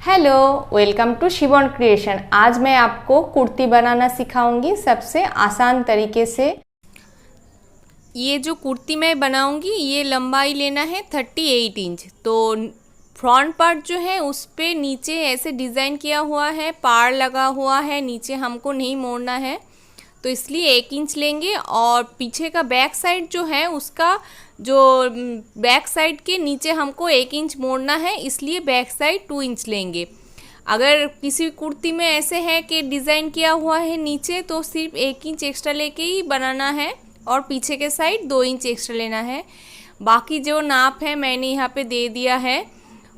Hello, welcome to Shivon creation. आज मैं आपको कुर्ती बनाना सिखाऊंगी सबसे आसान तरीके से। ये जो कुर्ती मैं बनाऊंगी ये लंबाई लेना है 38 इंच। तो फ्रंट पार्ट जो है उस पे नीचे ऐसे डिज़ाइन किया हुआ है, पार लगा हुआ है, नीचे हमको नहीं मोड़ना है तो इसलिए 1 इंच लेंगे। और पीछे का बैक साइड जो है उसका जो बैक साइड के नीचे हमको 1 इंच मोड़ना है, इसलिए बैक साइड 2 इंच लेंगे। अगर किसी कुर्ती में ऐसे है कि डिज़ाइन किया हुआ है नीचे तो सिर्फ 1 इंच एक्स्ट्रा लेके ही बनाना है और पीछे के साइड 2 इंच एक्स्ट्रा लेना है। बाकी जो नाप है मैंने यहाँ पे दे दिया है।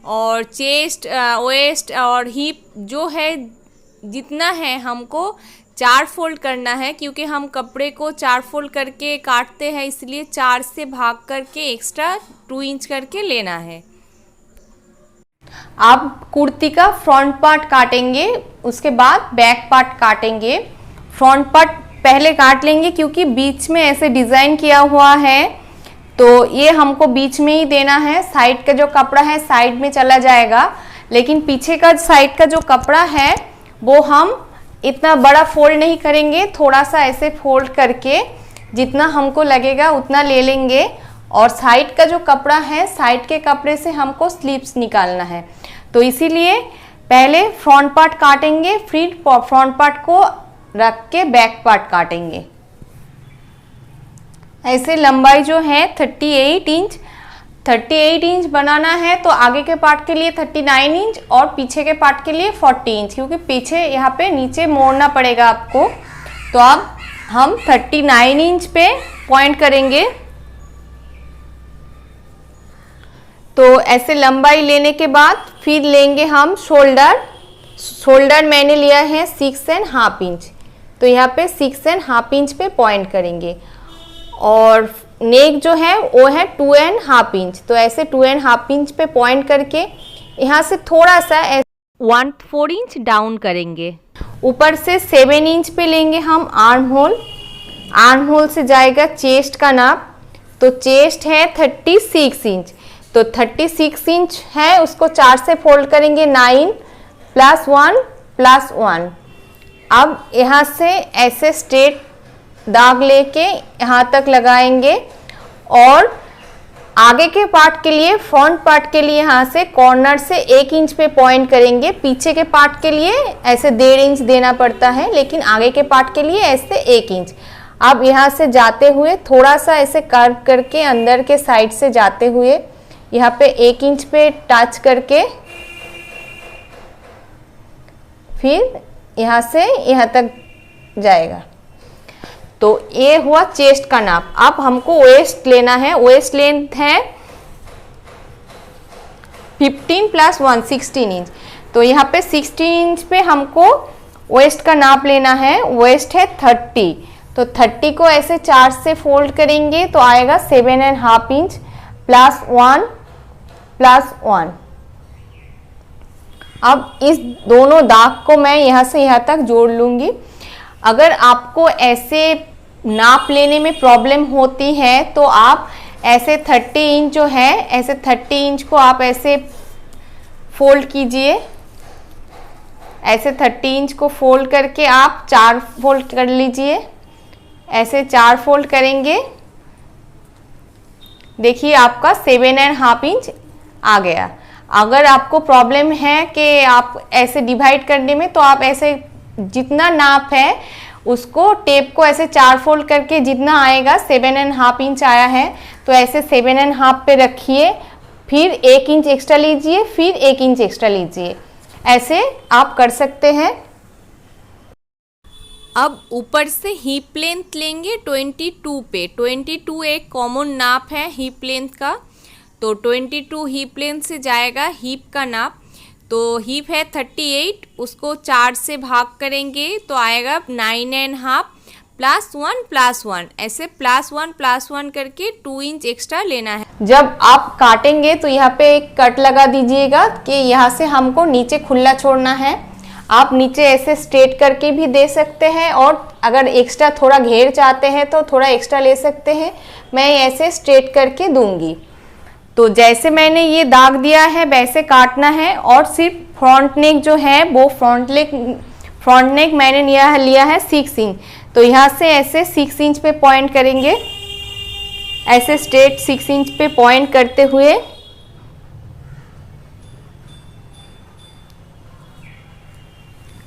और चेस्ट, वेस्ट और हिप जो है जितना है हमको 4 फोल्ड करना है, क्योंकि हम कपड़े को 4 फोल्ड करके काटते हैं, इसलिए 4 से भाग करके एक्स्ट्रा 2 इंच करके लेना है। आप कुर्ती का फ्रंट पार्ट काटेंगे, उसके बाद बैक पार्ट काटेंगे। फ्रंट पार्ट पहले काट लेंगे क्योंकि बीच में ऐसे डिज़ाइन किया हुआ है तो ये हमको बीच में ही देना है। साइड का जो कपड़ा है साइड में चला जाएगा, लेकिन पीछे का साइड का जो कपड़ा है वो हम इतना बड़ा फोल्ड नहीं करेंगे, थोड़ा सा ऐसे फोल्ड करके जितना हमको लगेगा उतना ले लेंगे। और साइड का जो कपड़ा है, साइड के कपड़े से हमको स्लीव्स निकालना है, तो इसीलिए पहले फ्रंट पार्ट काटेंगे, फिर फ्रंट पार्ट को रख के बैक पार्ट काटेंगे। ऐसे लंबाई जो है 38 इंच बनाना है, तो आगे के पार्ट के लिए 39 इंच और पीछे के पार्ट के लिए 40 इंच, क्योंकि पीछे यहाँ पे नीचे मोड़ना पड़ेगा आपको। तो अब हम 39 इंच पे पॉइंट करेंगे। तो ऐसे लंबाई लेने के बाद फिर लेंगे हम शोल्डर मैंने लिया है 6.5 इंच, तो यहाँ पे 6.5 इंच पे पॉइंट करेंगे। और नेक जो है वो है 2.5 इंच, तो ऐसे 2.5 इंच पे पॉइंट करके यहाँ से थोड़ा सा 1/4 इंच डाउन करेंगे। ऊपर से 7 इंच पे लेंगे हम आर्म होल से जाएगा चेस्ट का नाप। तो चेस्ट है 36 इंच, तो 36 इंच है उसको 4 से फोल्ड करेंगे, 9 + 1 + 1। अब यहाँ से ऐसे स्ट्रेट दाग लेके यहाँ तक लगाएंगे। और आगे के पार्ट के लिए, फ्रंट पार्ट के लिए यहाँ से कॉर्नर से 1 इंच पे पॉइंट करेंगे। पीछे के पार्ट के लिए ऐसे 1.5 इंच देना पड़ता है, लेकिन आगे के पार्ट के लिए ऐसे 1 इंच। अब यहाँ से जाते हुए थोड़ा सा ऐसे कर्व करके अंदर के साइड से जाते हुए यहाँ पे 1 इंच पे टच करके फिर यहाँ से यहाँ तक जाएगा। तो ये हुआ चेस्ट का नाप। अब हमको वेस्ट लेना है। वेस्ट लेंथ है 15 + 1 16 इंच, तो यहाँ पे 16 इंच पे हमको वेस्ट का नाप लेना है। वेस्ट है 30, तो 30 को ऐसे 4 से फोल्ड करेंगे तो आएगा 7.5 इंच + 1 + 1। अब इस दोनों दाग को मैं यहाँ से यहाँ तक जोड़ लूँगी। अगर आपको ऐसे नाप लेने में प्रॉब्लम होती है तो आप ऐसे 30 इंच जो है, ऐसे 30 इंच को आप ऐसे फोल्ड कीजिए। ऐसे 30 इंच को फोल्ड करके आप 4 फोल्ड कर लीजिए। ऐसे 4 फोल्ड करेंगे, देखिए आपका 7.5 इंच आ गया। अगर आपको प्रॉब्लम है कि आप ऐसे डिवाइड करने में, तो आप ऐसे जितना नाप है उसको टेप को ऐसे 4 फोल्ड करके जितना आएगा 7.5 इंच आया है, तो ऐसे 7.5 पे रखिए, फिर 1 इंच एक्स्ट्रा लीजिए, फिर 1 इंच एक्स्ट्रा लीजिए। ऐसे आप कर सकते हैं। अब ऊपर से हिप लेंथ लेंगे 22 पे। 22 एक कॉमन नाप है हिप लेंथ का, तो 22 हिप लेंथ से जाएगा हिप का नाप। तो हिप है 38, उसको 4 से भाग करेंगे तो आएगा 9.5 + 1 + 1। ऐसे +1 + 1 करके 2 इंच एक्स्ट्रा लेना है। जब आप काटेंगे तो यहाँ पे एक कट लगा दीजिएगा कि यहाँ से हमको नीचे खुला छोड़ना है। आप नीचे ऐसे स्ट्रेट करके भी दे सकते हैं, और अगर एक्स्ट्रा थोड़ा घेर चाहते हैं तो थोड़ा एक्स्ट्रा ले सकते हैं। मैं ऐसे स्ट्रेट करके दूंगी। तो जैसे मैंने ये दाग दिया है वैसे काटना है, और सिर्फ फ्रंट नेक जो है वो फ्रंट नेक मैंने लिया है 6 इंच। तो यहाँ से ऐसे 6 इंच पे पॉइंट करेंगे, ऐसे स्ट्रेट 6 इंच पे पॉइंट करते हुए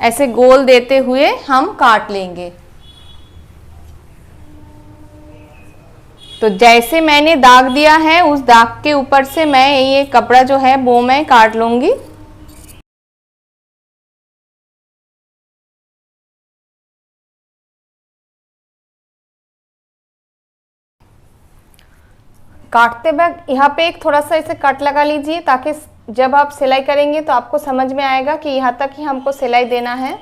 ऐसे गोल देते हुए हम काट लेंगे। तो जैसे मैंने दाग दिया है उस दाग के ऊपर से मैं ये कपड़ा जो है वो मैं काट लूँगी। काटते वक्त यहाँ पे एक थोड़ा सा ऐसे कट लगा लीजिए, ताकि जब आप सिलाई करेंगे तो आपको समझ में आएगा कि यहाँ तक ही हमको सिलाई देना है।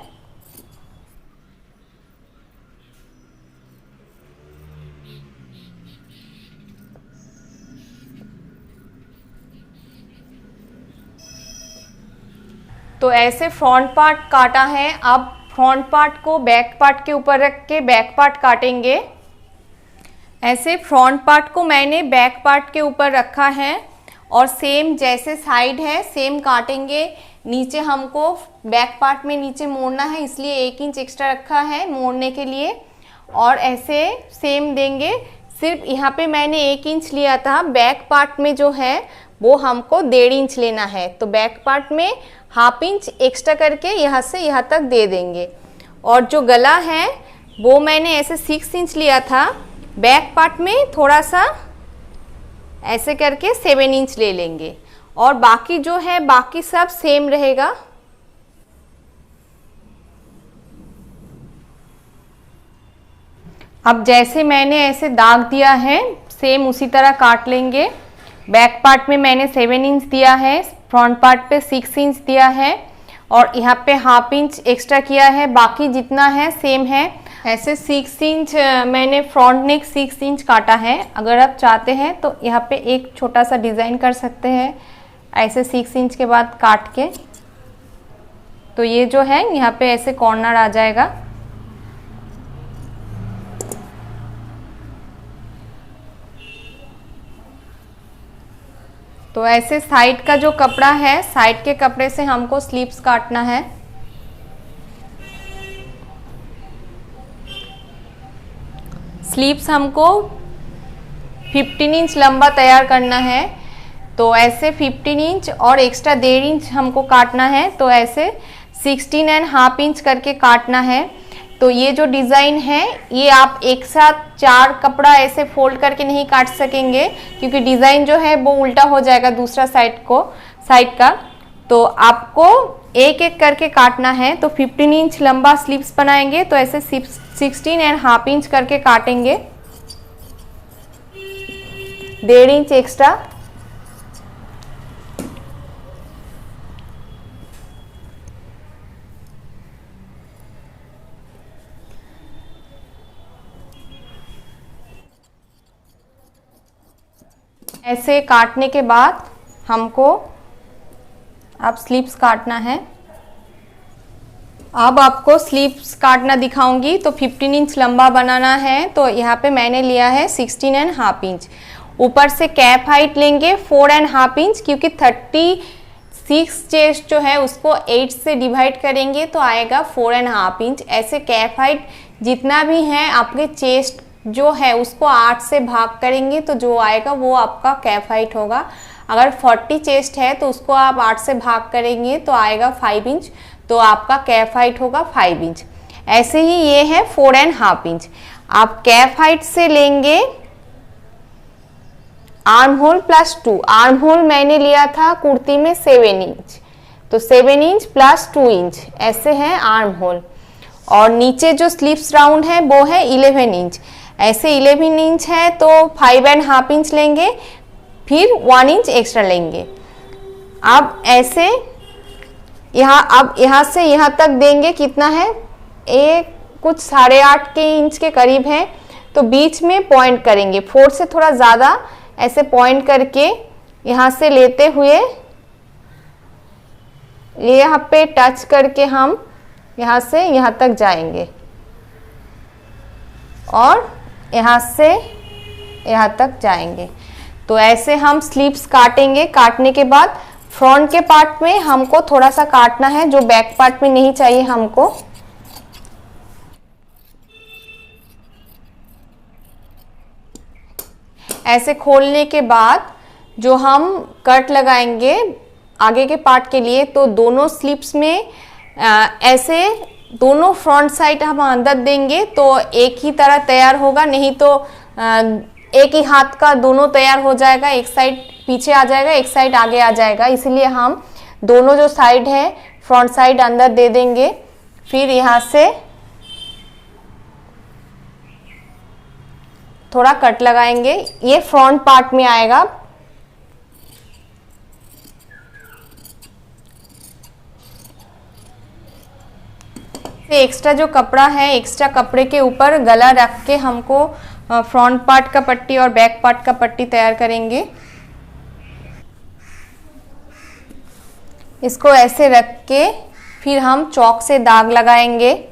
तो ऐसे फ्रंट पार्ट काटा है। अब फ्रंट पार्ट को बैक पार्ट के ऊपर रख के बैक पार्ट काटेंगे। ऐसे फ्रंट पार्ट को मैंने बैक पार्ट के ऊपर रखा है और सेम जैसे साइड है सेम काटेंगे। नीचे हमको बैक पार्ट में नीचे मोड़ना है, इसलिए 1 इंच एक्स्ट्रा रखा है मोड़ने के लिए, और ऐसे सेम देंगे। सिर्फ यहाँ पे मैंने 1 इंच लिया था, बैक पार्ट में जो है वो हमको 1.5 इंच लेना है। तो बैक पार्ट में 1/2 इंच एक्स्ट्रा करके यहाँ से यहाँ तक दे देंगे। और जो गला है वो मैंने ऐसे 6 इंच लिया था, बैक पार्ट में थोड़ा सा ऐसे करके 7 इंच ले लेंगे, और बाकी जो है बाकी सब सेम रहेगा। अब जैसे मैंने ऐसे दाग दिया है सेम उसी तरह काट लेंगे। बैक पार्ट में मैंने 7 इंच दिया है, फ्रंट पार्ट पे 6 इंच दिया है, और यहाँ पे 1/2 इंच एक्स्ट्रा किया है, बाकी जितना है सेम है। ऐसे 6 इंच मैंने फ्रंट नेक 6 इंच काटा है। अगर आप चाहते हैं तो यहाँ पे एक छोटा सा डिज़ाइन कर सकते हैं ऐसे 6 इंच के बाद काट के। तो ये जो है यहाँ पे ऐसे कॉर्नर आ जाएगा। तो ऐसे साइड का जो कपड़ा है, साइड के कपड़े से हमको स्लीव्स काटना है। स्लीव्स हमको 15 इंच लंबा तैयार करना है। तो ऐसे 15 इंच और एक्स्ट्रा 1.5 इंच हमको काटना है। तो ऐसे 16.5 इंच करके काटना है। तो ये जो डिज़ाइन है ये आप एक साथ 4 कपड़ा ऐसे फोल्ड करके नहीं काट सकेंगे, क्योंकि डिज़ाइन जो है वो उल्टा हो जाएगा दूसरा साइड का। तो आपको एक एक करके काटना है। तो 15 इंच लंबा स्लीव्स बनाएंगे तो ऐसे 16.5 इंच करके काटेंगे, 1.5 इंच एक्स्ट्रा। ऐसे काटने के बाद हमको अब स्लीव्स काटना है। अब आपको स्लीव्स काटना दिखाऊंगी। तो 15 इंच लंबा बनाना है। तो यहाँ पे मैंने लिया है 16.5 इंच। ऊपर से कैप हाइट लेंगे 4.5 इंच, क्योंकि 36 चेस्ट जो है उसको 8 से डिवाइड करेंगे तो आएगा 4.5 इंच। ऐसे कैप हाइट जितना भी है आपके चेस्ट जो है उसको 8 से भाग करेंगे तो जो आएगा वो आपका कैप हाइट होगा। अगर 40 चेस्ट है तो उसको आप 8 से भाग करेंगे तो आएगा 5 इंच, तो आपका कैप हाइट होगा 5 इंच। ऐसे ही ये है 4.5 इंच। आप कैप हाइट से लेंगे arm hole plus 2। Arm hole मैंने लिया था कुर्ती में 7 इंच, तो 7 इंच प्लस 2 इंच ऐसे है आर्म होल। और नीचे जो स्लीव्स राउंड है वो है 11 इंच। ऐसे 11 इंच है तो 5.5 इंच लेंगे, फिर 1 इंच एक्स्ट्रा लेंगे। अब ऐसे यहाँ से यहाँ तक देंगे, कितना है एक कुछ 8.5 के इंच के करीब है। तो बीच में पॉइंट करेंगे 4 से थोड़ा ज़्यादा, ऐसे पॉइंट करके यहाँ से लेते हुए यहाँ पे टच करके हम यहाँ से यहाँ तक जाएंगे और यहाँ से यहाँ तक जाएंगे। तो ऐसे हम स्लीव्स काटेंगे। काटने के बाद फ्रंट के पार्ट में हमको थोड़ा सा काटना है, जो बैक पार्ट में नहीं चाहिए हमको। ऐसे खोलने के बाद जो हम कट लगाएंगे आगे के पार्ट के लिए, तो दोनों स्लिप्स में ऐसे दोनों फ्रंट साइड हम अंदर देंगे तो एक ही तरह तैयार होगा, नहीं तो एक ही हाथ का दोनों तैयार हो जाएगा, एक साइड पीछे आ जाएगा, एक साइड आगे आ जाएगा। इसलिए हम दोनों जो साइड है फ्रंट साइड अंदर दे देंगे। फिर यहाँ से थोड़ा कट लगाएंगे, ये फ्रंट पार्ट में आएगा। एक्स्ट्रा जो कपड़ा है, एक्स्ट्रा कपड़े के ऊपर गला रख के हमको फ्रंट पार्ट का पट्टी और बैक पार्ट का पट्टी तैयार करेंगे। इसको ऐसे रख के फिर हम चॉक से दाग लगाएंगे।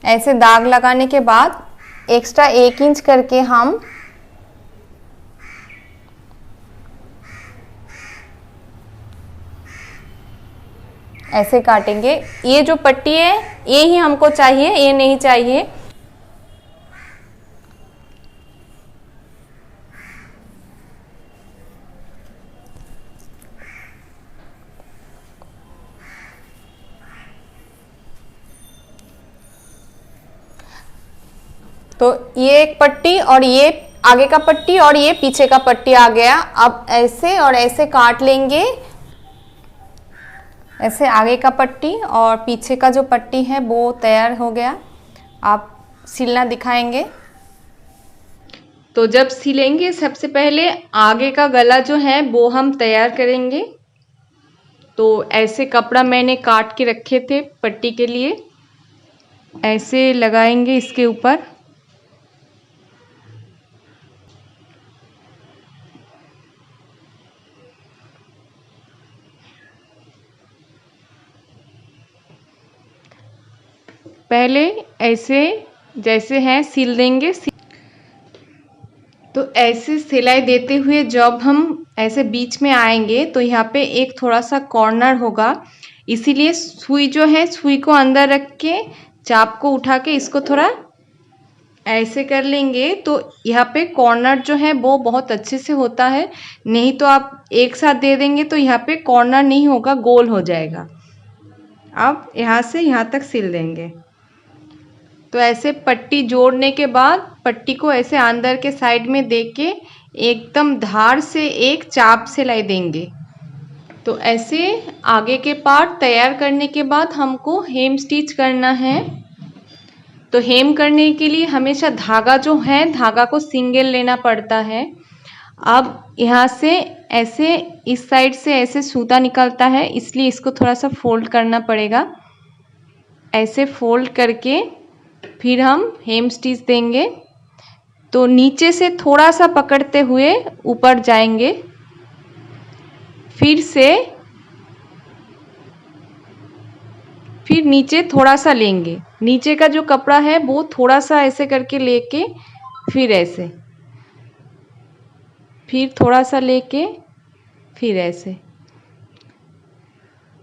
ऐसे दाग लगाने के बाद एक्स्ट्रा 1 इंच करके हम ऐसे काटेंगे। ये जो पट्टी है ये ही हमको चाहिए, ये नहीं चाहिए। तो ये एक पट्टी और ये आगे का पट्टी और ये पीछे का पट्टी आ गया। अब ऐसे और ऐसे काट लेंगे, ऐसे आगे का पट्टी और पीछे का जो पट्टी है वो तैयार हो गया। आप सिलना दिखाएंगे। तो जब सिलेंगे सबसे पहले आगे का गला जो है वो हम तैयार करेंगे। तो ऐसे कपड़ा मैंने काट के रखे थे पट्टी के लिए, ऐसे लगाएंगे इसके ऊपर। पहले ऐसे जैसे हैं सिल देंगे। तो ऐसे सिलाई देते हुए जब हम ऐसे बीच में आएंगे तो यहाँ पे एक थोड़ा सा कॉर्नर होगा, इसीलिए सुई जो है सुई को अंदर रख के चाप को उठा के इसको थोड़ा ऐसे कर लेंगे। तो यहाँ पे कॉर्नर जो है वो बहुत अच्छे से होता है, नहीं तो आप एक साथ दे देंगे तो यहाँ पे कॉर्नर नहीं होगा, गोल हो जाएगा। अब यहाँ से यहाँ तक सिल देंगे। तो ऐसे पट्टी जोड़ने के बाद पट्टी को ऐसे अंदर के साइड में दे के एकदम धार से एक चाप सिलाई देंगे। तो ऐसे आगे के पार्ट तैयार करने के बाद हमको हेम स्टिच करना है। तो हेम करने के लिए हमेशा धागा जो है धागा को सिंगल लेना पड़ता है। अब यहाँ से ऐसे इस साइड से ऐसे सूता निकलता है, इसलिए इसको थोड़ा सा फोल्ड करना पड़ेगा। ऐसे फोल्ड करके फिर हम हेम स्टिच देंगे। तो नीचे से थोड़ा सा पकड़ते हुए ऊपर जाएंगे, फिर नीचे थोड़ा सा लेंगे। नीचे का जो कपड़ा है वो थोड़ा सा ऐसे करके लेके फिर ऐसे, फिर थोड़ा सा लेके फिर ऐसे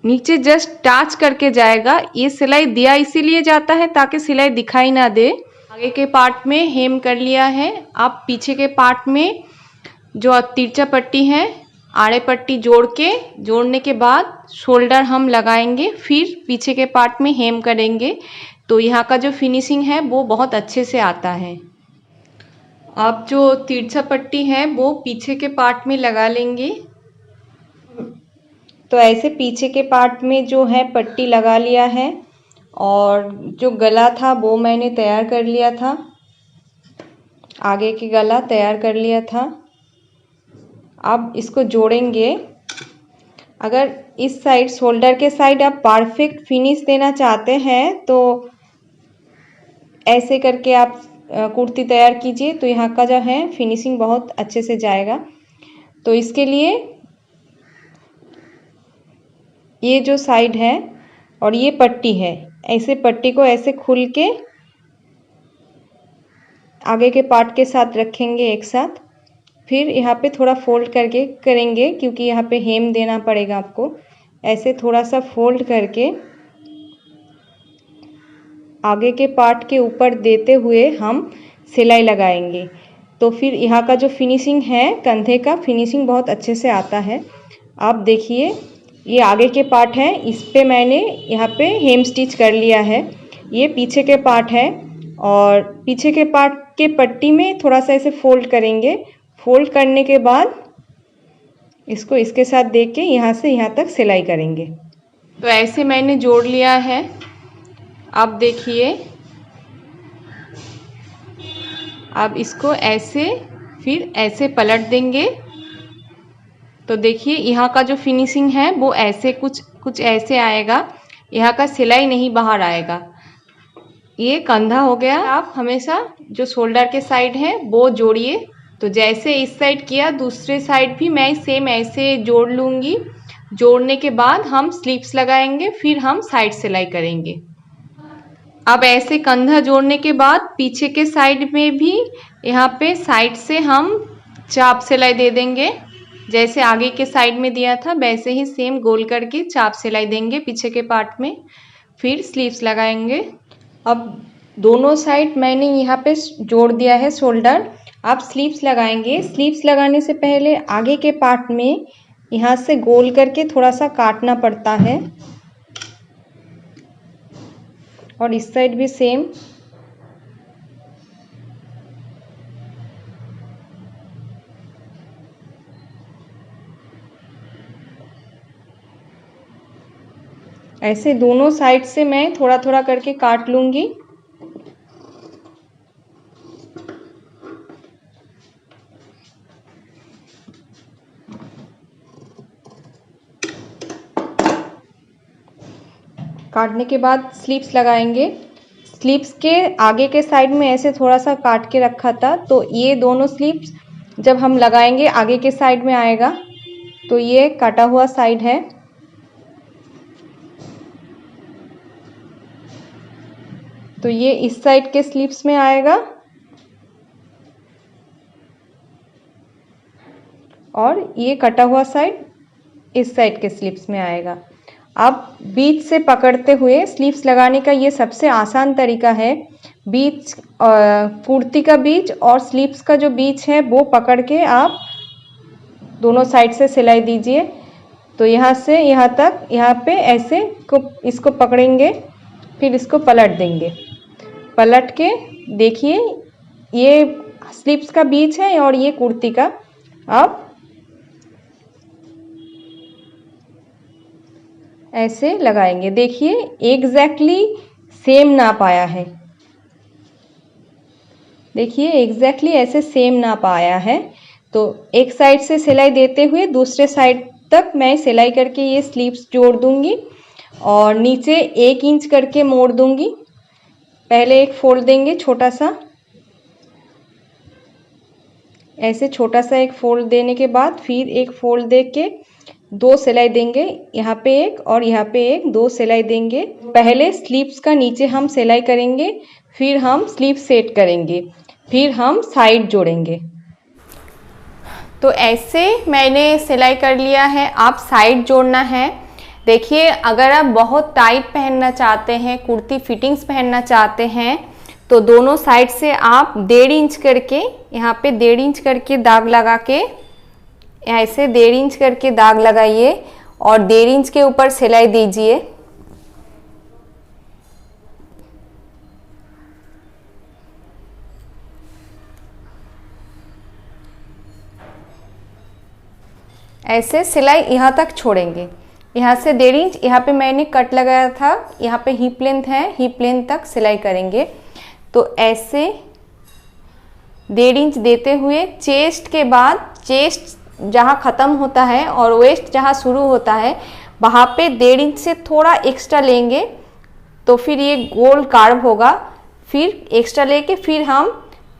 नीचे जस्ट टच करके जाएगा। ये सिलाई दिया इसीलिए जाता है ताकि सिलाई दिखाई ना दे। आगे के पार्ट में हेम कर लिया है। अब पीछे के पार्ट में जो तिरछा पट्टी है आड़े पट्टी जोड़ने के बाद शोल्डर हम लगाएंगे, फिर पीछे के पार्ट में हेम करेंगे। तो यहाँ का जो फिनिशिंग है वो बहुत अच्छे से आता है। अब जो तिरछा पट्टी है वो पीछे के पार्ट में लगा लेंगे। तो ऐसे पीछे के पार्ट में जो है पट्टी लगा लिया है और जो गला था वो मैंने तैयार कर लिया था, आगे के गला तैयार कर लिया था। अब इसको जोड़ेंगे। अगर इस साइड शोल्डर के साइड आप परफेक्ट फिनिश देना चाहते हैं तो ऐसे करके आप कुर्ती तैयार कीजिए, तो यहाँ का जो है फिनिशिंग बहुत अच्छे से जाएगा। तो इसके लिए ये जो साइड है और ये पट्टी है, ऐसे पट्टी को ऐसे खुल के आगे के पार्ट के साथ रखेंगे एक साथ। फिर यहाँ पे थोड़ा फोल्ड करके करेंगे क्योंकि यहाँ पे हेम देना पड़ेगा आपको। ऐसे थोड़ा सा फोल्ड करके आगे के पार्ट के ऊपर देते हुए हम सिलाई लगाएंगे। तो फिर यहाँ का जो फिनिशिंग है, कंधे का फिनिशिंग बहुत अच्छे से आता है। आप देखिए ये आगे के पार्ट है, इस पे मैंने यहाँ पे हेम स्टिच कर लिया है। ये पीछे के पार्ट है और पीछे के पार्ट के पट्टी में थोड़ा सा ऐसे फोल्ड करेंगे। फोल्ड करने के बाद इसको इसके साथ दे के यहाँ से यहाँ तक सिलाई करेंगे। तो ऐसे मैंने जोड़ लिया है। अब देखिए, अब इसको ऐसे फिर ऐसे पलट देंगे। तो देखिए यहाँ का जो फिनिशिंग है वो ऐसे कुछ ऐसे आएगा। यहाँ का सिलाई नहीं बाहर आएगा। ये कंधा हो गया। आप हमेशा जो शोल्डर के साइड है वो जोड़िए। तो जैसे इस साइड किया, दूसरे साइड भी मैं सेम ऐसे जोड़ लूँगी। जोड़ने के बाद हम स्लीव्स लगाएंगे, फिर हम साइड सिलाई करेंगे। अब ऐसे कंधा जोड़ने के बाद पीछे के साइड में भी यहाँ पे साइड से हम चाप सिलाई दे देंगे। जैसे आगे के साइड में दिया था वैसे ही सेम गोल करके चाप सिलाई देंगे पीछे के पार्ट में। फिर स्लीव्स लगाएंगे। अब दोनों साइड मैंने यहाँ पे जोड़ दिया है शोल्डर। आप स्लीव्स लगाएंगे। स्लीव्स लगाने से पहले आगे के पार्ट में यहाँ से गोल करके थोड़ा सा काटना पड़ता है और इस साइड भी सेम। ऐसे दोनों साइड से मैं थोड़ा थोड़ा करके काट लूँगी। काटने के बाद स्लीव्स लगाएंगे। स्लीव्स के आगे के साइड में ऐसे थोड़ा सा काट के रखा था, तो ये दोनों स्लीव्स जब हम लगाएंगे आगे के साइड में आएगा। तो ये काटा हुआ साइड है। तो ये इस साइड के स्लीव्स में आएगा और ये कटा हुआ साइड इस साइड के स्लीव्स में आएगा। अब बीच से पकड़ते हुए स्लीव्स लगाने का ये सबसे आसान तरीका है। बीच कुर्ती का बीच और स्लीव्स का जो बीच है वो पकड़ के आप दोनों साइड से सिलाई दीजिए। तो यहाँ से यहाँ तक, यहाँ पे ऐसे इसको पकड़ेंगे, फिर इसको पलट देंगे। पलट के देखिए ये स्लीव्स का बीच है और ये कुर्ती का। अब ऐसे लगाएंगे। देखिए एग्जैक्टली सेम नाप आया है। देखिए एग्जैक्टली ऐसे सेम नाप आया है। तो एक साइड से सिलाई देते हुए दूसरे साइड तक मैं सिलाई करके ये स्लीव्स जोड़ दूंगी और नीचे 1 इंच करके मोड़ दूंगी। पहले एक फोल्ड देंगे छोटा सा, ऐसे छोटा सा एक फोल्ड देने के बाद फिर एक फोल्ड दे के 2 सिलाई देंगे। यहाँ पे एक और यहाँ पे एक, 2 सिलाई देंगे। पहले स्लीव्स का नीचे हम सिलाई करेंगे, फिर हम स्लीव सेट करेंगे, फिर हम साइड जोड़ेंगे। तो ऐसे मैंने सिलाई कर लिया है। आप साइड जोड़ना है। देखिए अगर आप बहुत टाइट पहनना चाहते हैं, कुर्ती फिटिंग्स पहनना चाहते हैं, तो दोनों साइड से आप 1.5 इंच करके यहाँ पे 1.5 इंच करके दाग लगा के ऐसे 1.5 इंच करके दाग लगाइए और 1.5 इंच के ऊपर सिलाई दीजिए। ऐसे सिलाई यहाँ तक छोड़ेंगे। यहाँ से 1.5 इंच, यहाँ पे मैंने कट लगाया था, यहाँ पे हिप लेंथ है, हिप लेंथ तक सिलाई करेंगे। तो ऐसे 1.5 इंच देते हुए चेस्ट के बाद, चेस्ट जहाँ ख़त्म होता है और वेस्ट जहाँ शुरू होता है, वहाँ पे 1.5 इंच से थोड़ा एक्स्ट्रा लेंगे। तो फिर ये गोल कार्व होगा। फिर एक्स्ट्रा लेके फिर हम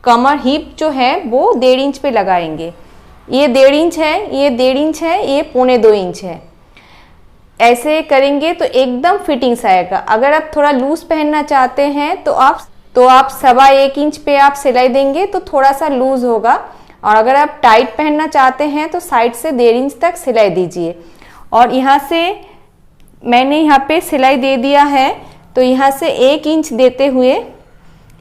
कमर हिप जो है वो 1.5 इंच पे लगाएंगे। ये 1.5 इंच है, ये 1.5 इंच है, ये 1.25 इंच है। ऐसे करेंगे तो एकदम फिटिंग्स आएगा। अगर आप थोड़ा लूज पहनना चाहते हैं तो आप 1.25 इंच पे आप सिलाई देंगे तो थोड़ा सा लूज होगा, और अगर आप टाइट पहनना चाहते हैं तो साइड से 1.5 इंच तक सिलाई दीजिए। और यहाँ से मैंने यहाँ पे सिलाई दे दिया है, तो यहाँ से 1 इंच देते हुए,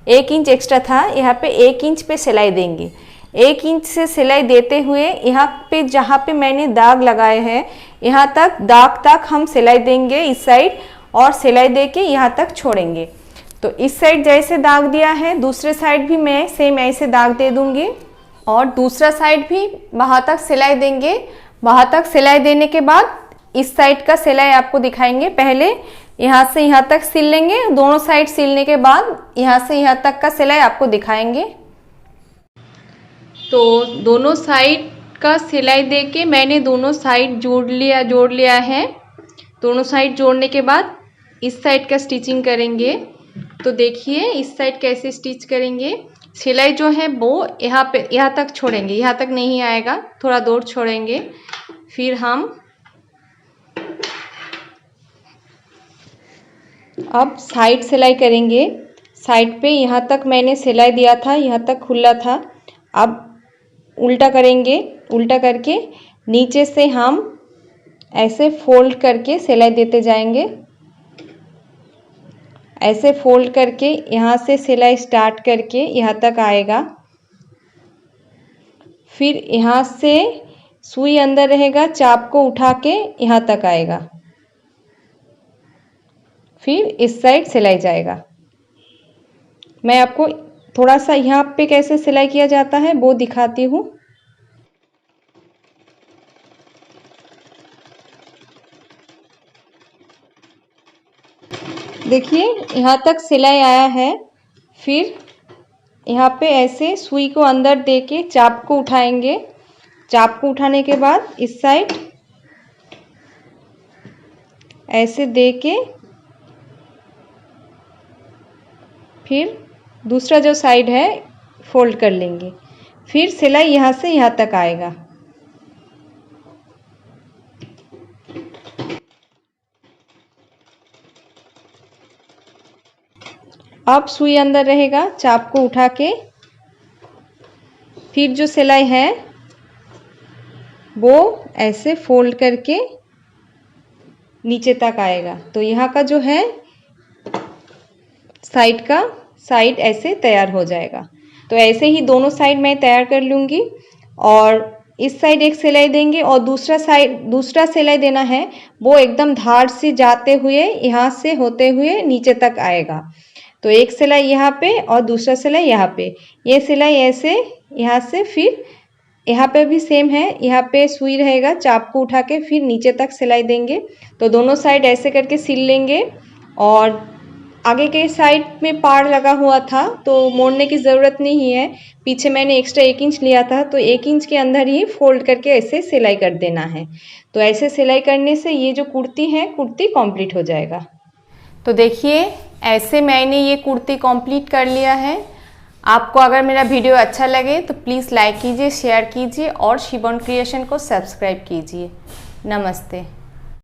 1 इंच एक्स्ट्रा था, यहाँ पे 1 इंच पे सिलाई देंगे। 1 इंच से सिलाई देते हुए यहाँ पे जहाँ पे मैंने दाग लगाए हैं यहाँ तक, दाग तक हम सिलाई देंगे इस साइड, और सिलाई दे के यहाँ तक छोड़ेंगे। तो इस साइड जैसे दाग दिया है दूसरे साइड भी मैं सेम ऐसे दाग दे दूंगी, और दूसरा साइड भी वहाँ तक सिलाई देंगे। वहाँ तक सिलाई देने के बाद इस साइड का सिलाई आपको दिखाएंगे। पहले यहाँ से यहाँ तक सिल लेंगे, दोनों साइड सिलने के बाद यहाँ से यहाँ तक का सिलाई आपको दिखाएंगे। तो दोनों साइड का सिलाई देके मैंने दोनों साइड जोड़ लिया है। दोनों साइड जोड़ने के बाद इस साइड का स्टिचिंग करेंगे। तो देखिए इस साइड कैसे स्टिच करेंगे। सिलाई जो है वो यहाँ तक छोड़ेंगे, यहाँ तक नहीं आएगा, थोड़ा दूर छोड़ेंगे। फिर हम अब साइड सिलाई करेंगे। साइड पे यहाँ तक मैंने सिलाई दिया था, यहाँ तक खुला था। अब उल्टा करेंगे, उल्टा करके नीचे से हम ऐसे फोल्ड करके सिलाई देते जाएंगे। ऐसे फोल्ड करके यहाँ से सिलाई स्टार्ट करके यहाँ तक आएगा। फिर यहाँ से सुई अंदर रहेगा, चाप को उठा के यहाँ तक आएगा। फिर इस साइड सिलाई जाएगा। मैं आपको थोड़ा सा यहाँ पे कैसे सिलाई किया जाता है वो दिखाती हूँ। देखिए यहाँ तक सिलाई आया है। फिर यहाँ पे ऐसे सुई को अंदर दे के चाप को उठाएंगे। चाप को उठाने के बाद इस साइड ऐसे दे के फिर दूसरा जो साइड है फोल्ड कर लेंगे। फिर सिलाई यहाँ से यहाँ तक आएगा। अब सुई अंदर रहेगा, चाप को उठा के फिर जो सिलाई है वो ऐसे फोल्ड करके नीचे तक आएगा। तो यहाँ का जो है साइड ऐसे तैयार हो जाएगा। तो ऐसे ही दोनों साइड मैं तैयार कर लूँगी, और इस साइड एक सिलाई देंगे और दूसरा सिलाई देना है वो एकदम धार से जाते हुए यहाँ से होते हुए नीचे तक आएगा। तो एक सिलाई यहाँ पे और दूसरा सिलाई यहाँ पे, ये सिलाई ऐसे यहाँ से, फिर यहाँ पे भी सेम है, यहाँ पे सुई रहेगा, चाप को उठा के फिर नीचे तक सिलाई देंगे। तो दोनों साइड ऐसे करके सिल लेंगे। और आगे के साइड में पाड़ लगा हुआ था तो मोड़ने की ज़रूरत नहीं है। पीछे मैंने एक्स्ट्रा 1 इंच लिया था, तो 1 इंच के अंदर ही फोल्ड करके ऐसे सिलाई कर देना है। तो ऐसे सिलाई करने से ये जो कुर्ती है, कुर्ती कंप्लीट हो जाएगा। तो देखिए ऐसे मैंने ये कुर्ती कंप्लीट कर लिया है। आपको अगर मेरा वीडियो अच्छा लगे तो प्लीज़ लाइक कीजिए, शेयर कीजिए और शिवम क्रिएशन को सब्सक्राइब कीजिए। नमस्ते।